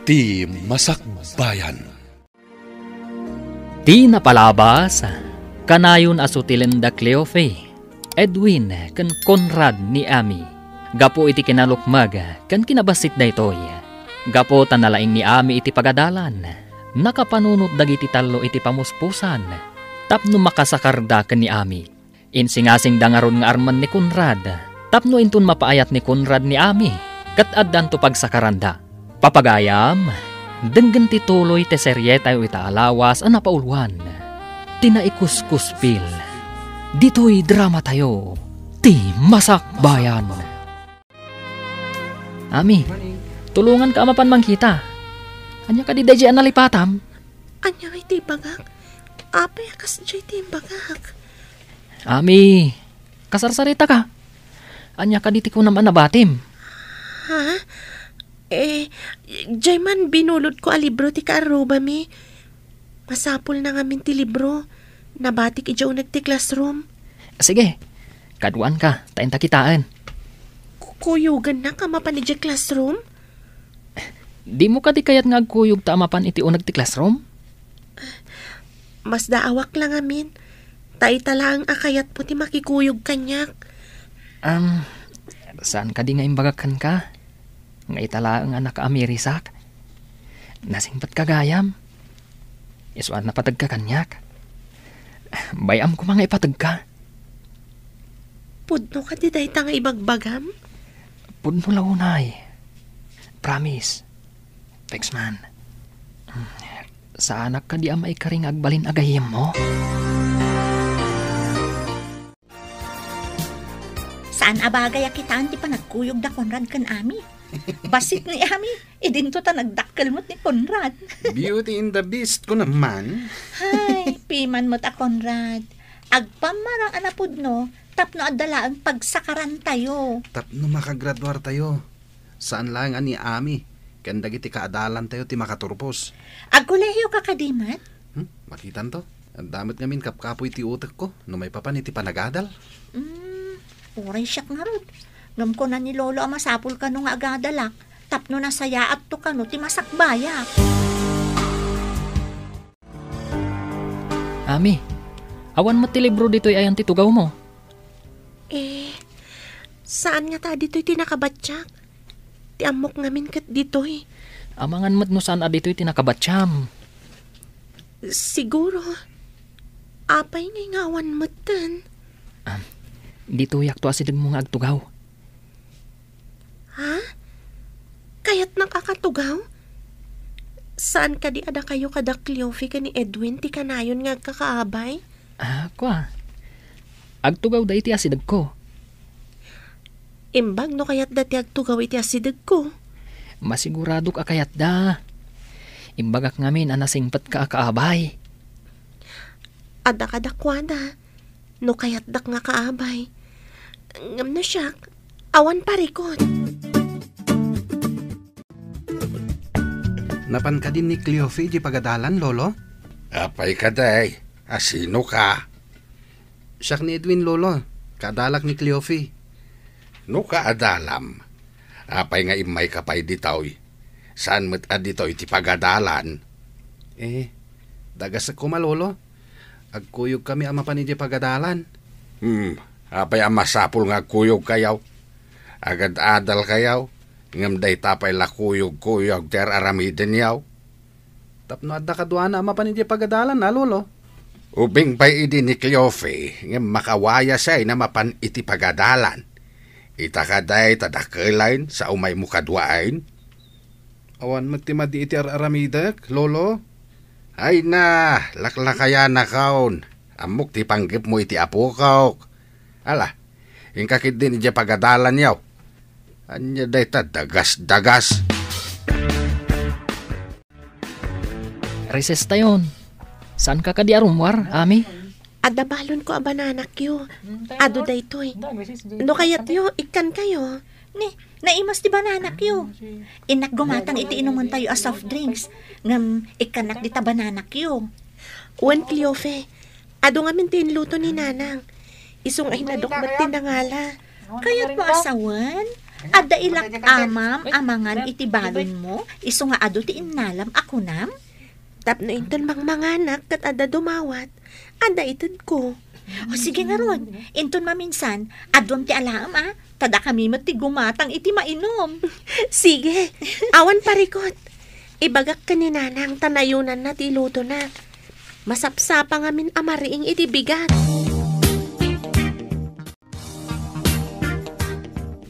Ti Masakbayan. Ti napalabas, kanayon asutilenda Cleofe, Edwin ken Conrad ni Ami. Gapo iti kinalukmag ken kinabasit daytoy. Gapo tanalaing ni Ami iti pagadalan. Nakapanunot dagiti tallo iti pamuspusan. Tapno makasakarda ken ni Ami. Insingasing dangaron nga arman ni Conrad. Tapno intun mapaayat ni Conrad ni Ami. Kat addan to pagsakaranda. Papagayam, denggen ti tuloy te serye tayo itaalawas ang napauluan. Tinaikuskuspil, dito'y drama tayo, ti Masakbayan. Ami, tulungan ka amapan mangkita. Anya ka di dayjay analipatam? Anya iti bagak, apay akas jay ti bagak. Ami, kasarsarita ka. Anya ka di ti ko naman nabatim. Ha? Jay man binulod ko a libro ti kaaruba mi. Masapol na ngamin ti libro. Nabatik ijaw nagti classroom. Sige, kaduan ka, tayo takitaan. Kuyugan na kamapan iti classroom? Di mo ka di kayat nga agkuyog ta amapan iti unag ti classroom? Mas daawak lang amin. Taita lang akayat po ti makikuyog kanyak. Saan ka di nga imbagakan ka? Nga itala ang anak Amirisak. Nasingpat kagayam. Isuan na patag ka kanyak. Bayam ko mga ipatag ka. Pudno ka di dayta nga ibagbagam? Pudno launay. Promise. Thanks man. Sa anak ka di amay karing agbalin agayim mo? Saan abagay akitaan ti panagkuyog da Conrad kan Ami? Basit ni Ami, idinto ta nagdakkel mo't ni Conrad. Beauty in the Beast ko naman. Hay, piman mo't a Conrad. Agpamarang anapod no, tapno adala ang pagsakaran tayo. Tapno makagraduar tayo. Saan lang ani Ami? Kanda giti kaadalan tayo ti makaturpos. Agkolehiyo ka kadimat? Makitan to. Ang damit ngamin kapkapoy ti utak ko. No may papan iti panagadal. Uray siyak nga rod. Ngam ko na ni Lolo ang masapul ka nung agadalak. Tapno na saya at to ka no ti Masakbaya. Ami, awan mo ti libro dito'y ayan ti tugaw mo. Saan nga ta dito'y tinakabatsak? Ti amok ngamin kat dito'y. Amangan mo't no saan dito'y tinakabatsyam. Siguro, apay nga ngawan mo tan. Dito yak to asidag mo nga agtugaw. Ha? Kaya't nakakatugaw? Saan ka di ada kayo kada Cleofe ka ni Edwin ti kanayon nga kakaabay? Kwa. Agtugaw da iti asidag ko. Imbag no kaya't dati agtugaw iti asidag ko. Masigurado ka kayat da. Imbagak ngamin anasingpat ka kaabay. Ada kadakwada. No kaya't dak nga kaabay. Ngam na siya, awan parikot. Napan ka din ni Cleofe di pagadalan, Lolo? Apay ka day, asino ka? Siyak ni Edwin, Lolo. Kadalak ni Cleofe. No ka adalam. Apay nga imay kapay ditaw. Saan mo't adito iti pagadalan? Dagas ako Lolo. Agkuyog kami ama pa ni di pagadalan. Apay ang masapul nga kuyog kayaw. Agad adal kayaw. Ngam day tapay lakuyog-kuyog ter aramiden yaw. Tapno adda kaduana ama pa ni di pagadalan na, Lolo. Ubing pa'y idi ni Cleofe. Ngam makawaya siya na mapan iti pagadalan. Itakaday tadakelain sa umay mukadwain. Awan magtimadi iti aramidak, Lolo. Ay na, laklakaya na kaon. Amok ti panggip mo iti apo kaok. Ala, yung kakit din iti pagadalan yaw. Anya day ta dagas-dagas. Recess tayon. Saan ka di arumwar, Ami? Adabalon ko a bananak yo. Ado daytoy. No kayat yo, ikan kayo. Ni, naimas di bananak yo. Inak gumatang iti inuman tayo a soft drinks. Ngam ikanak di ta bananak yo. Wan Cleofe, ado nga min tinluto ni Nanang. Isong ay nadokmat tinangala. Kaya't mo asawan? Ada ilak amam, amangan iti balon mo, iso nga ado ti inalam ako nam. Tapno inton mangmanganak kat ada dumawat. Ada itod ko. O sige nga ron, inton maminsan, adwam ti alam tada kami mati gumatang iti mainom. Sige, awan parikot. Ibagak ka ni nanang tanayunan na ti luto na. Masapsapa nga min amariing iti bigat.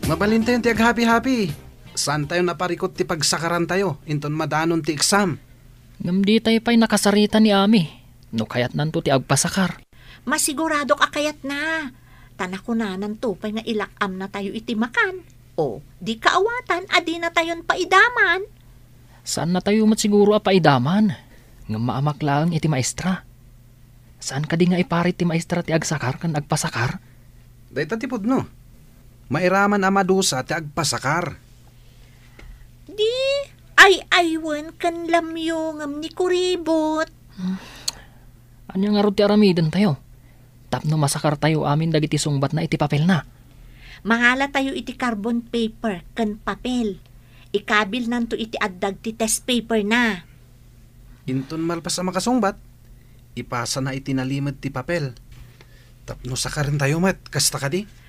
Mabalin tayo ti ag-happy-happy. Saan tayo naparikot ti pagsakaran tayo? Inton madanon ti exam. Ngam di tayo pa'y nakasarita ni Ami. No kayat nanto ti agpasakar. Masigurado ka kayat na. Tanako na tupay nga ilakam na tayo iti makan. O, di kaawatan, adi na tayon paidaman. Saan na tayo siguro apaidaman? Ngam maamak lang iti maestra. Saan ka di nga iparit ti maestra ti agsakar kan agpasakar? Dahita tipod no. Mairaman amadusa ti agpasakar. Di, ay aywan kan lamyo ngam ni kuribot. Anya nga ro ti aramidan tayo? Tapno masakar tayo amin dagiti sungbat na iti papel na. Mangala tayo iti carbon paper kan papel. Ikabil nanto iti addag ti test paper na. Inton malpas ang makasungbat, ipasa na itinalimad ti papel. Tapno sakarin tayo mat, kasta ka di?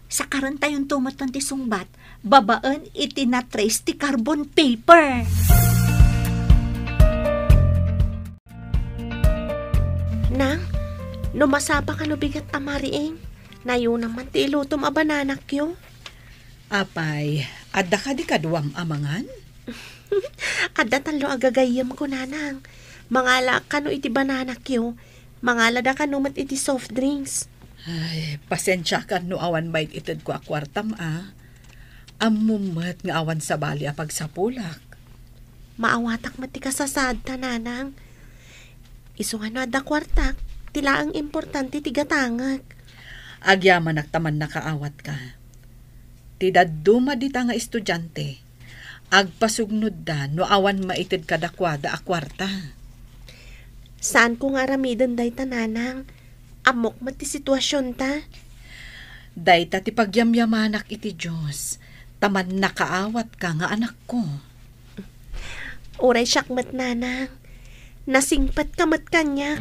Sa karan tayong tumatan ti sungbat, babaan iti na-trace ti carbon paper. Nang, numasapa ka no bigat amariing. Nayo naman ti ilutom a bananak yo. Apay, adda ka di kaduam amangan? Adda talo agagayam ko nanang. Mangala ka no iti bananak yo. Mangala da ka no mat iti soft drinks. Ay, pasensya ka no awan bait itid ko akwartam Amumat nga awan sa bali apag sapulak. Maawatak mati kasasad ta nanang. Iso nga no adda kwartak. Tila ang importante ti gatangag. Agyaman naktaman nakaawat ka. Tidaduma dita nga estudyante. Agpasugnod da no awan maitid kadakwada akwarta. Saan ko nga ramidan day ta nanang? Amok mati sitwasyon ta. Dayta ti pagyamyamanak iti Diyos. Taman nakaawat ka nga anak ko. Oray syakmat nanang. Nasingpat kamat kanya.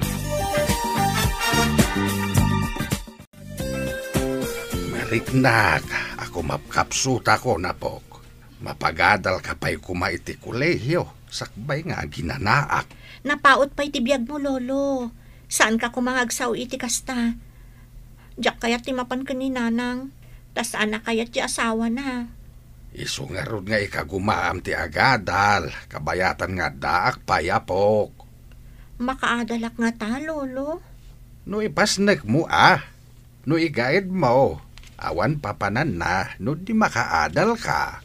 Mariknak, ako mapkapsuta ko na pok. Mapagadal ka pa'y kumaiti kolehiyo. Sakbay nga ginanaak. Napaot pa iti biyag mo, lolo. Saan ka kumangagsaw iti kasta? Diyak kaya timapan ka ni nanang. Tas anak kaya ti asawa na. Iso nga ron nga ikagumaam ti agadal. Kabayatan nga daak payapok. Makaadalak nga ta, lolo. No ipasnek mo No igaid mo. Awan papanan na no di makaadal ka.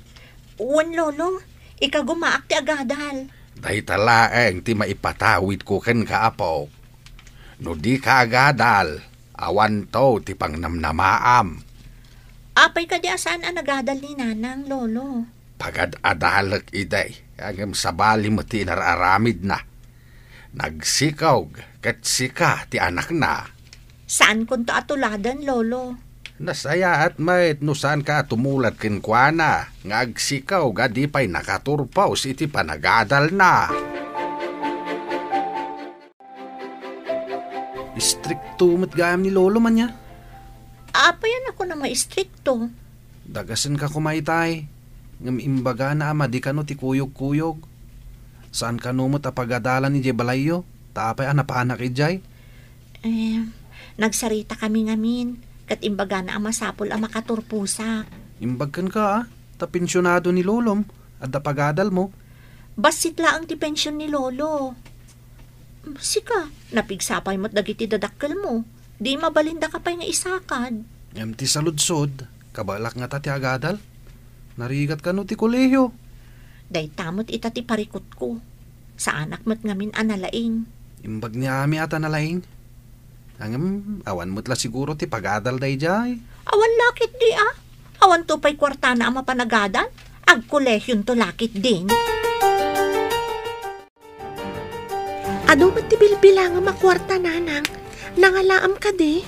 Uwan, lolo. Ikagumaak ti agadal. Dahi talaeng ti maipatawid ko ken kaapok. No di ka agadal, awan to ti pangnamnamaam. Apay ka di asaan ang nagadal ni nanang, lolo? Pagad-adalak iday, agam sabali mo ti nararamid na. Nagsikaw, kat sika ti anak na. Saan kun to atuladan, lolo? Nasaya at mait no saan ka tumulat kinkwana. Ngagsikaw, gadi pa'y nakaturpaw iti panagadal na. Istrikto matgayam ni lolo man niya. Apayan ako na maistrikto. Dagasan ka kumaitay. Ngam imbaga na ama di ka no ti kuyog-kuyog. Saan ka no mo tapagadalan ni Jebalayo? Tapay anapaanak ijay? Nagsarita kami ngamin. Kat imbaga na ang masapol ang makaturpusa. Imbagkan ka tapensyonado ni lolom. At dapagadal mo. Basit laang ti pensyon ni lolo. Sika, napigsapay mo't dagiti dadakkel mo. Di mabalinda ka pa'y nga isakad. Ti saludsod, kabalak nga ti agadal. Narigat ka no ti kolehiyo. Day tamot ita ti parikot ko. Sa anak mo't ngamin analaing. Imbag ni ami ata nalaing. Angam, awan mo't la siguro ti pagadal day jay. Awan lakit di Awan to pa'y kwarta na ang mapanagadan. Ag kolehyon to lakit din. Ado ba't ti bilbilang ang makwarta nanang? Nangalaam ka di?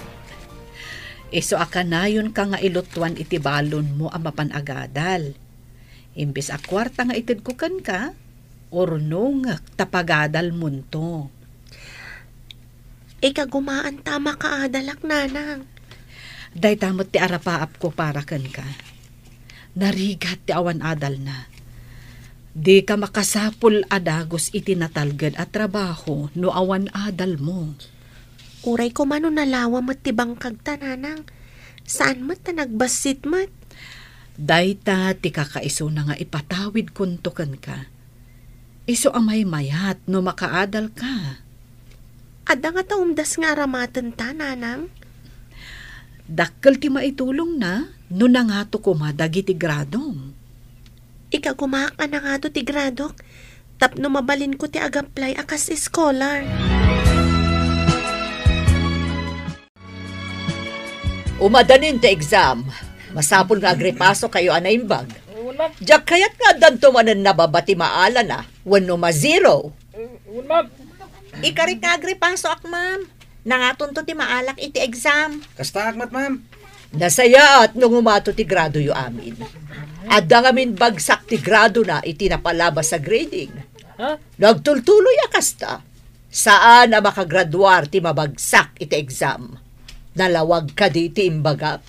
Iso akanayon ka nga ilutuan iti balon mo ang mapanagadal. Imbis a kwarta nga itid ko kan ka, orno nga tapagadal munto. Ikagumaan tama ka adalak, nanang. Day tamot ti arapaap ko para kan ka. Narigat ti awan adal na. Di ka makasapul adagos iti natalged at trabaho no awan adal mo. Uray ko mano nalawa mat ti bangkag ta, nanang. Saan mat ta nagbasit mat? Dayta ti kakaiso na nga ipatawid kuntukan ka. Iso amay mayat no makaadal ka. Ada nga taumdas nga aramatan ta, nanang. Dakkel ti maitulong na no nangato kumadag iti gradom. Ikagumak na nga to ti gradok. Tapno mabalin ko ti agaplay akas scholar. Umadanin ti exam. Masapul nga agripaso kayo anaimbag. Diyak kayat nga danto manan nababati maala na. Wano ma-zero. Ikarit nga agripaso ak, ma'am. Nangaton to ti maalak iti exam. Kasta akmat, ma'am. Nasaya at nung umato ti grado yu amin. At dangamin bagsak ti grado na iti napalabas sa grading. Nagtultuloy akasta. Saan na makagraduar ti mabagsak iti exam? Nalawag ka di ti imbagak.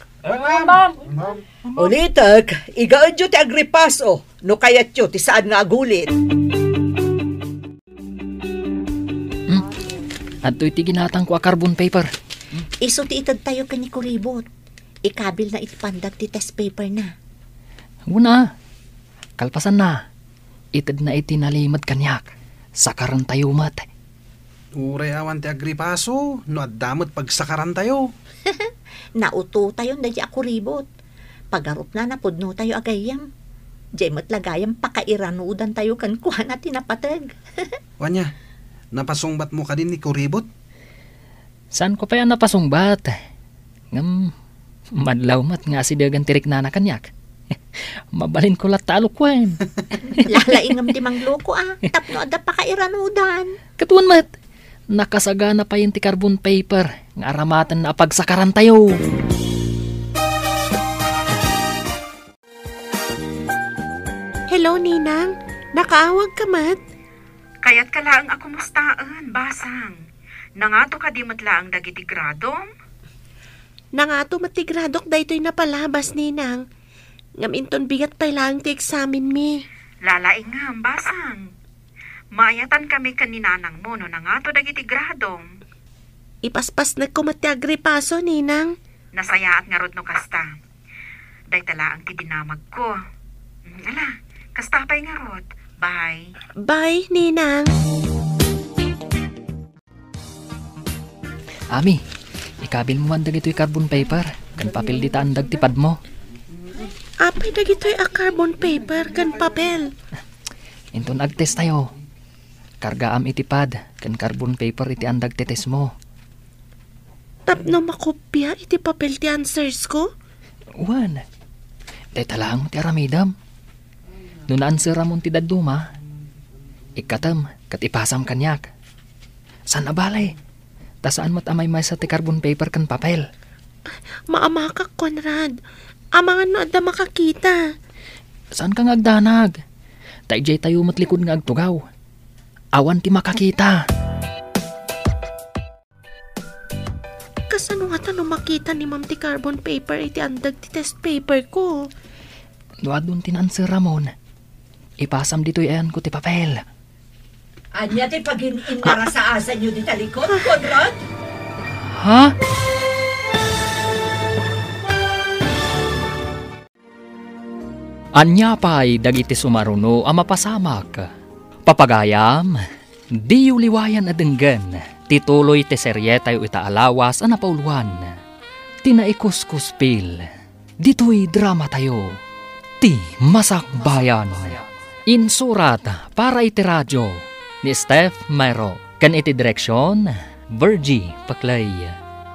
Ulitak, igaadyo ti agripaso, no kayat yo ti saan nga agulit. At iti ginatang ko a carbon paper. Iso ti itad tayo ka ni Kuribot. Ikabil na itipandag ti test paper na. Una, kalpasan na. Itid na iti nalimad kanyak. Sakaran tayo mat. Uray awan ti agripaso, no addamot pagsakaran tayo. Nauto tayo na di ako ribot. Pagarup na napudno tayo agayam. Di mo't lagayam pakairanudan tayo kan kuha na tinapatag. Wanya, napasungbat mo ka din ni Kuribot? Saan ko pa yan napasungbat? Madlaw mat nga si dagan tirik na kanyak. Mabalin ko latalo kwen. Lalaingam ti mangloko Tapno ada pakairanudan. Katuan mat, nakasagana pa yung ti carbon paper. Nga aramatan na pagsakaran tayo. Hello, ninang. Nakaawag ka mat? Kaya't kalaang ako mustaan, basang. Nangato ka di matlaang dagiti gradom? Nangato matigradok daytoy napalabas, ninang. Ngaminton bigat pa lang ti examen mi. Lalaingam, basang. Maayatan kami kaninanang mo no nangato dagiti gradom. Ipaspas na ko mati agripaso, ninang. Nasayaat nga rod no kasta. Day talaang ti dinamag ko. Ala, kasta pa'y nga rod. Bye. Bye, ninang. Ami, ikabil mo man dagito yung carbon paper. Kan papel di taandag tipad mo. Apay dagitoy a carbon paper kan papel. Inton agtest tayo. Kargaam itipad. Kan carbon paper iti andag tetes mo. Tapno makopya iti papel ti answers ko? Wan. Day talang ti aramidam. Doon answer amon ti daduma. Ikatam kat ipasam kanyak. San abalay? Tasaan mo't amay may sa ti carbon paper kan papel. Maamakak, Conrad. Amangan no adda makakita. Saan ka ngagdanag? Taijay tayo matlikod nga agtugaw. Awan ti makakita. Kasano nga tanong makita ni ma'am ti carbon paper iti andag ti test paper ko? Doon tinanswer Ramon. Ipasam dito yan ko ti papel. Anya ti pag-inara sa asa nyo di talikod, Conrad? Ha? Anya pa'y dagiti sumaruno ang mapasamak. Papagayam, di uliwayan adenggan. Tituloy ti serye tayo itaalawas ang napauluan. Tinaikuskuspil. Dito'y drama tayo. Ti Masakbayan. Insurat para iti radyo ni Steph Mero. Kan iti direksyon, Virgie Paclay.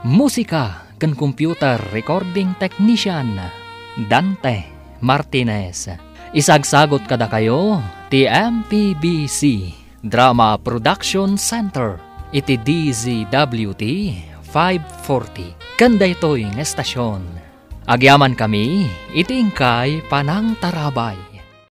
Musika kan computer recording technician, Dante Martinez. Isagsagot kada kayo, ti MPBC Drama Production Center. Iti DZWT 540 kanday toy ng estasyon. Agyaman kami, iti ingkay panang tarabay.